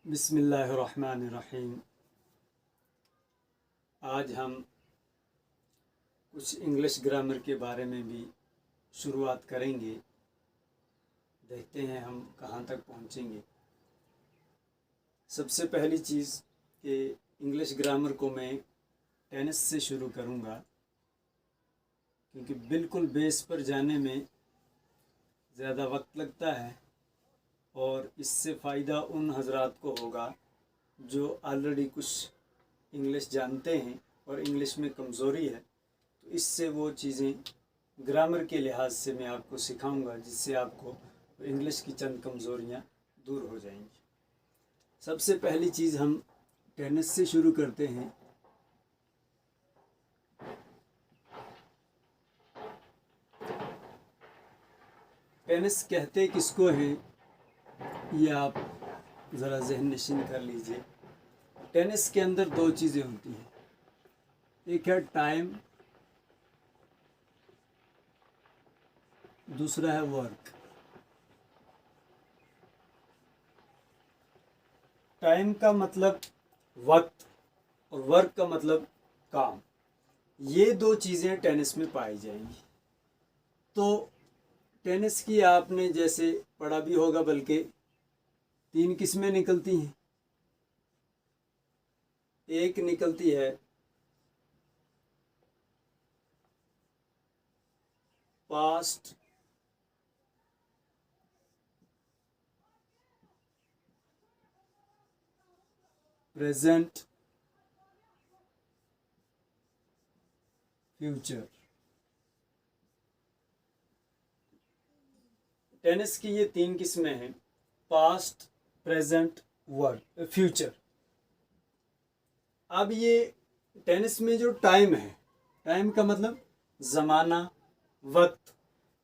बिस्मिल्लाहिर्रहमानिर्रहीम। आज हम कुछ इंग्लिश ग्रामर के बारे में भी शुरुआत करेंगे। देखते हैं हम कहाँ तक पहुँचेंगे। सबसे पहली चीज़ कि इंग्लिश ग्रामर को मैं टेनिस से शुरू करूँगा, क्योंकि बिल्कुल बेस पर जाने में ज़्यादा वक्त लगता है और इससे फ़ायदा उन हजरात को होगा जो ऑलरेडी कुछ इंग्लिश जानते हैं और इंग्लिश में कमज़ोरी है। तो इससे वो चीज़ें ग्रामर के लिहाज से मैं आपको सिखाऊंगा, जिससे आपको इंग्लिश की चंद कमज़ोरियाँ दूर हो जाएंगी। सबसे पहली चीज़ हम टेनिस से शुरू करते हैं। टेनिस कहते किसको हैं, ये आप ज़रा जहन नशीन कर लीजिए। टेनिस के अंदर दो चीज़ें होती हैं, एक है टाइम, दूसरा है वर्क। टाइम का मतलब वक्त और वर्क का मतलब काम। ये दो चीज़ें टेनिस में पाई जाएंगी। तो टेनिस की आपने जैसे पढ़ा भी होगा, बल्कि 3 किस्में निकलती हैं। एक निकलती है पास्ट, प्रेजेंट, फ्यूचर। टेनिस की ये 3 किस्में हैं, पास्ट, प्रेजेंट, वर्क, फ्यूचर। अब ये टेनिस में जो टाइम है, टाइम का मतलब ज़माना, वक्त।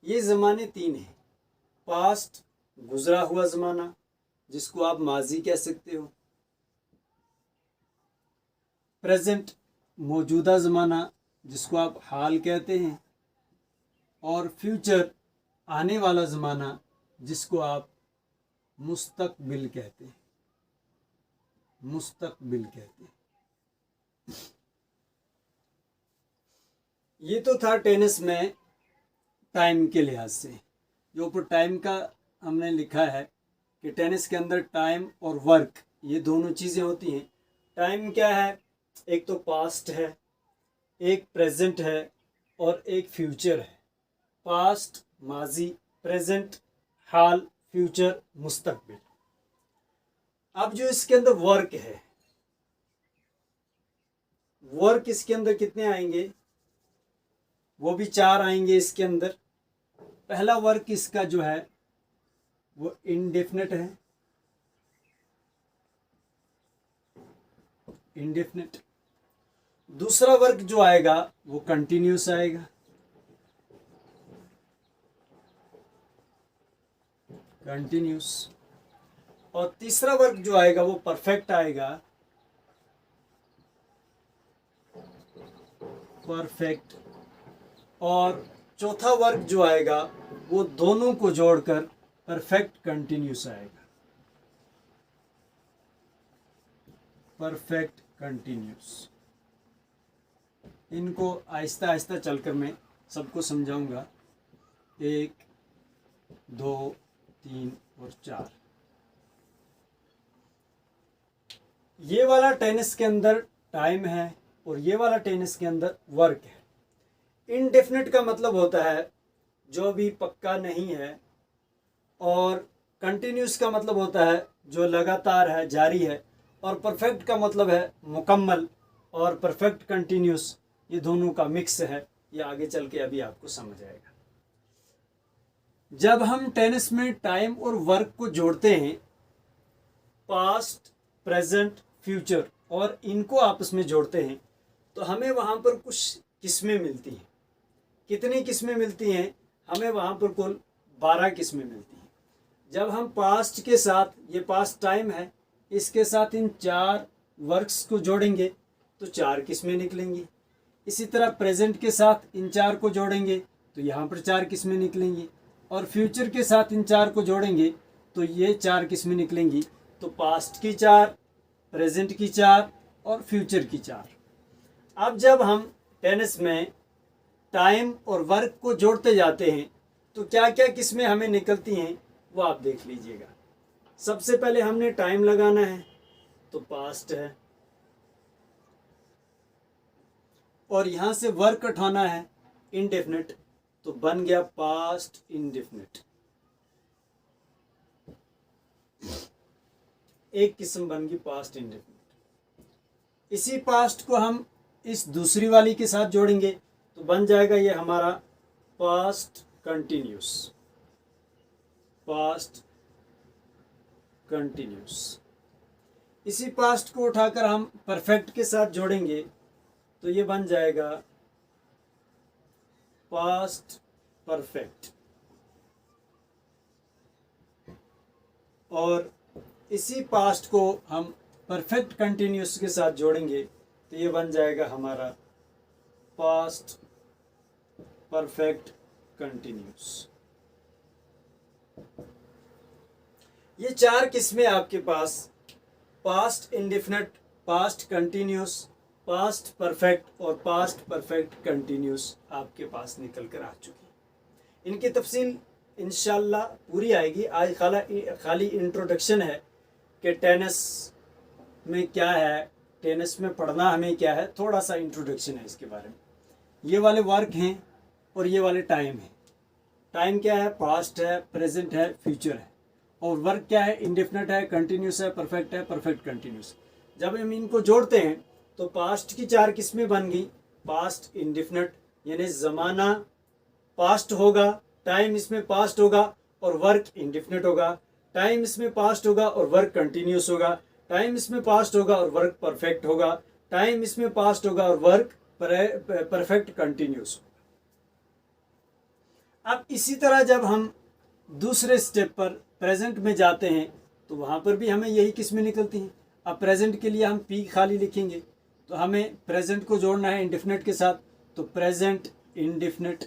ये ज़माने 3 हैं। पास्ट गुज़रा हुआ ज़माना, जिसको आप माजी कह सकते हो। प्रेजेंट मौजूदा ज़माना, जिसको आप हाल कहते हैं। और फ्यूचर आने वाला ज़माना, जिसको आप मुस्तकबिल कहते हैं। मुस्तकबिल कहते हैं। ये तो था टेनिस में टाइम के लिहाज से। जो ऊपर टाइम का हमने लिखा है कि टेनिस के अंदर टाइम और वर्क, ये दोनों चीज़ें होती हैं। टाइम क्या है, एक तो पास्ट है, एक प्रेजेंट है और एक फ्यूचर है। पास्ट माजी, प्रेजेंट हाल, फ्यूचर मुस्तकबिल। अब जो इसके अंदर वर्क है, वर्क इसके अंदर कितने आएंगे, वो भी 4 आएंगे इसके अंदर। पहला वर्क इसका जो है वो इंडेफिनिट है, इंडेफिनिट। दूसरा वर्क जो आएगा वो कंटिन्यूस आएगा, कंटिन्यूस। और तीसरा वर्क जो आएगा वो परफेक्ट आएगा, परफेक्ट। और चौथा वर्क जो आएगा वो दोनों को जोड़कर परफेक्ट कंटिन्यूस आएगा, परफेक्ट कंटिन्यूस। इनको आहिस्ता आहिस्ता चलकर मैं सबको समझाऊंगा। 1, 2, 3 और 4। ये वाला टेनिस के अंदर टाइम है और ये वाला टेनिस के अंदर वर्क है। इनडेफिनिट का मतलब होता है जो भी पक्का नहीं है, और कंटिन्यूस का मतलब होता है जो लगातार है, जारी है। और परफेक्ट का मतलब है मुकम्मल, और परफेक्ट कंटिन्यूस ये दोनों का मिक्स है। ये आगे चल के अभी आपको समझ आएगा। जब हम टेनिस में टाइम और वर्क को जोड़ते हैं, पास्ट, प्रेजेंट, फ्यूचर, और इनको आपस में जोड़ते हैं, तो हमें वहाँ पर कुछ किस्में मिलती हैं। कितनी किस्में मिलती हैं, हमें वहाँ पर कुल 12 किस्में मिलती हैं। जब हम पास्ट के साथ, ये पास्ट टाइम है, इसके साथ इन 4 वर्क्स को जोड़ेंगे तो 4 किस्में निकलेंगी। इसी तरह प्रेजेंट के साथ इन 4 को जोड़ेंगे तो यहाँ पर 4 किस्में निकलेंगी। और फ्यूचर के साथ इन 4 को जोड़ेंगे तो ये 4 किस्में निकलेंगी। तो पास्ट की 4, प्रेजेंट की 4 और फ्यूचर की 4। अब जब हम टेनिस में टाइम और वर्क को जोड़ते जाते हैं तो क्या क्या किस्में हमें निकलती हैं वो आप देख लीजिएगा। सबसे पहले हमने टाइम लगाना है तो पास्ट है, और यहां से वर्क उठाना है इंडेफिनिट तो बन गया पास्ट इंडेफिनिट। एक किस्म बन गई पास्ट इंडेफिनिट। इसी पास्ट को हम इस दूसरी वाली के साथ जोड़ेंगे तो बन जाएगा ये हमारा पास्ट कंटिन्यूस। Past continuous. इसी पास्ट को उठाकर हम परफेक्ट के साथ जोड़ेंगे तो ये बन जाएगा पास्ट परफेक्ट। और इसी पास्ट को हम परफेक्ट कंटिन्यूस के साथ जोड़ेंगे तो ये बन जाएगा हमारा पास्ट परफेक्ट कंटिन्यूस। ये 4 किस्में आपके पास past indefinite, past continuous, past perfect और पास्ट परफेक्ट कंटिन्यूस आपके पास निकल कर आ चुकी। इनकी तफसील इंशाल्लाह पूरी आएगी। आज खाली इंट्रोडक्शन है कि टेनिस में क्या है, टेनिस में पढ़ना हमें क्या है, थोड़ा सा इंट्रोडक्शन है इसके बारे में। ये वाले वर्क हैं और ये वाले टाइम है। टाइम क्या है, पास्ट है, प्रेजेंट है, फ्यूचर है। और वर्क क्या है, इंडेफिनिट है, कंटिन्यूस है, परफेक्ट कंटिन्यूस। जब हम इनको जोड़ते हैं तो पास्ट की 4 किस्में बन गई। पास्ट इंडेफिनिट यानी ज़माना पास्ट होगा, टाइम इसमें पास्ट होगा और वर्क इंडेफिनिट होगा। टाइम इसमें पास्ट होगा और वर्क कंटिन्यूस होगा। टाइम इसमें पास्ट होगा और वर्क परफेक्ट होगा। टाइम इसमें पास्ट होगा और वर्क परफेक्ट कंटिन्यूस। अब इसी तरह जब हम दूसरे स्टेप पर प्रेजेंट में जाते हैं तो वहाँ पर भी हमें यही किस्में निकलती हैं। अब प्रेजेंट के लिए हम पी खाली लिखेंगे तो हमें प्रेजेंट को जोड़ना है इंडेफिनिट के साथ तो प्रेजेंट इंडेफिनिट,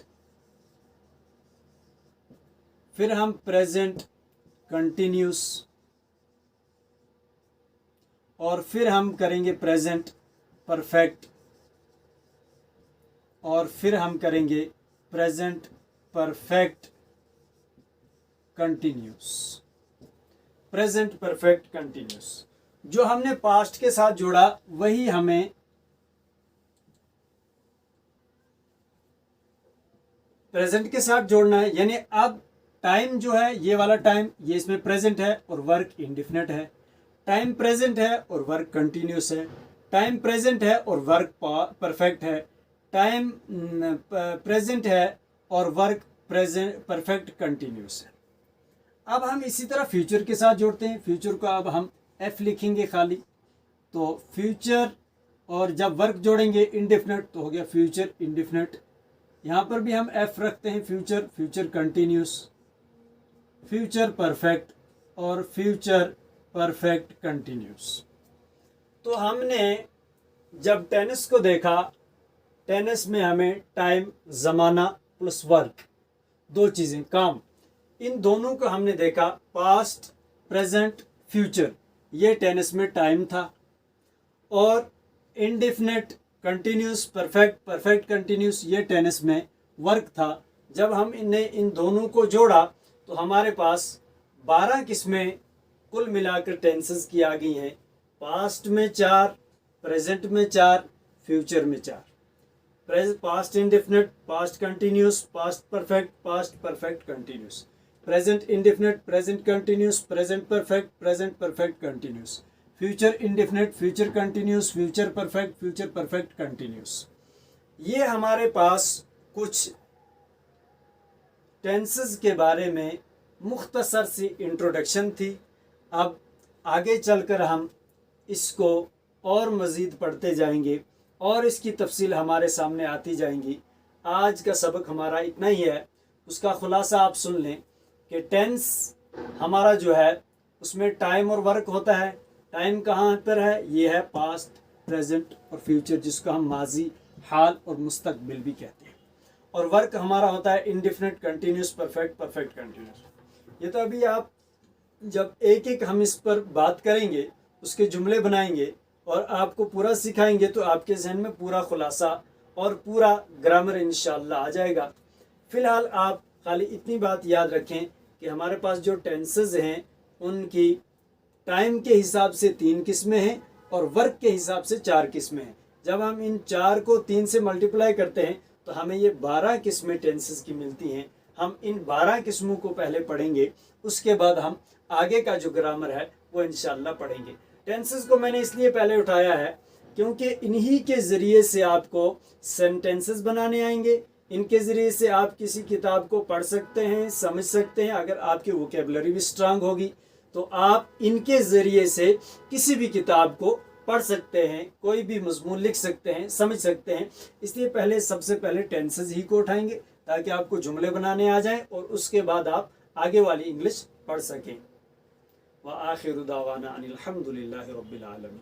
फिर हम प्रेजेंट कंटिन्यूस और फिर हम करेंगे प्रेजेंट परफेक्ट और फिर हम करेंगे present perfect continuous. Present perfect continuous जो हमने पास्ट के साथ जोड़ा वही हमें प्रेजेंट के साथ जोड़ना है। यानी अब टाइम जो है ये वाला टाइम, ये इसमें प्रेजेंट है और वर्क इंडेफिनिट है। टाइम प्रेजेंट है और वर्क कंटिन्यूस है। टाइम प्रेजेंट है और वर्क परफेक्ट है। टाइम प्रेजेंट है और वर्क प्रेजेंट परफेक्ट कंटिन्यूस है। अब हम इसी तरह फ्यूचर के साथ जोड़ते हैं। फ्यूचर को अब हम एफ लिखेंगे खाली तो फ्यूचर, और जब वर्क जोड़ेंगे इंडेफिनिट तो हो गया फ्यूचर इंडेफिनिट। यहाँ पर भी हम एफ रखते हैं, future, future continuous, future perfect और फ्यूचर परफेक्ट कंटिन्यूस। तो हमने जब टेनिस को देखा, टेनिस में हमें टाइम, ज़माना प्लस वर्क, 2 चीज़ें, काम, इन दोनों को हमने देखा। पास्ट, प्रेजेंट, फ्यूचर, ये टेनिस में टाइम था। और इंडेफिनिट, कंटिन्यूस, परफेक्ट कंटिन्यूस, ये टेनिस में वर्क था। जब हम इन दोनों को जोड़ा तो हमारे पास 12 किस्में कुल मिलाकर टेंसेस की आ गई हैं। पास्ट में 4, प्रेजेंट में 4, फ्यूचर में 4। Past indefinite, past continuous, past perfect continuous, present indefinite, present continuous, present perfect continuous, future indefinite, future continuous, future perfect continuous. ये हमारे पास कुछ टेंसेस के बारे में मुख्तसर सी इंट्रोडक्शन थी। अब आगे चलकर हम इसको और मज़ीद पढ़ते जाएंगे और इसकी तफसील हमारे सामने आती जाएंगी। आज का सबक हमारा इतना ही है। उसका खुलासा आप सुन लें कि टेंस हमारा जो है उसमें टाइम और वर्क होता है। टाइम कहाँ पर है, ये है पास्ट, प्रेजेंट और फ्यूचर, जिसको हम माजी, हाल और मुस्तकबिल भी कहते हैं। और वर्क हमारा होता है इंडेफिनिट, कंटिन्यूस, परफेक्ट कंटिन्यूस। ये तो अभी आप जब एक एक हम इस पर बात करेंगे, उसके जुमले बनाएंगे और आपको पूरा सिखाएंगे तो आपके जहन में पूरा खुलासा और पूरा ग्रामर इंशाअल्लाह आ जाएगा। फ़िलहाल आप खाली इतनी बात याद रखें कि हमारे पास जो टेंसेस हैं उनकी टाइम के हिसाब से 3 किस्में हैं और वर्क के हिसाब से 4 किस्में हैं। जब हम इन 4 को 3 से मल्टीप्लाई करते हैं तो हमें ये 12 किस्में टेंसेस की मिलती हैं। हम इन 12 किस्मों को पहले पढ़ेंगे, उसके बाद हम आगे का जो ग्रामर है वो इंशाअल्लाह पढ़ेंगे। टेंसेस को मैंने इसलिए पहले उठाया है क्योंकि इन्हीं के ज़रिए से आपको सेंटेंसेस बनाने आएंगे, इनके ज़रिए से आप किसी किताब को पढ़ सकते हैं, समझ सकते हैं। अगर आपकी वोकेबलरी भी स्ट्रांग होगी तो आप इनके ज़रिए से किसी भी किताब को पढ़ सकते हैं, कोई भी मज़मून लिख सकते हैं, समझ सकते हैं। इसलिए सबसे पहले टेंसेस ही को उठाएंगे ताकि आपको जुमले बनाने आ जाएं और उसके बाद आप आगे वाली इंग्लिश पढ़ सकें। व आखिरु दावाना अनिल हम्दुलिल्लाहि रब्बिल आलमीन।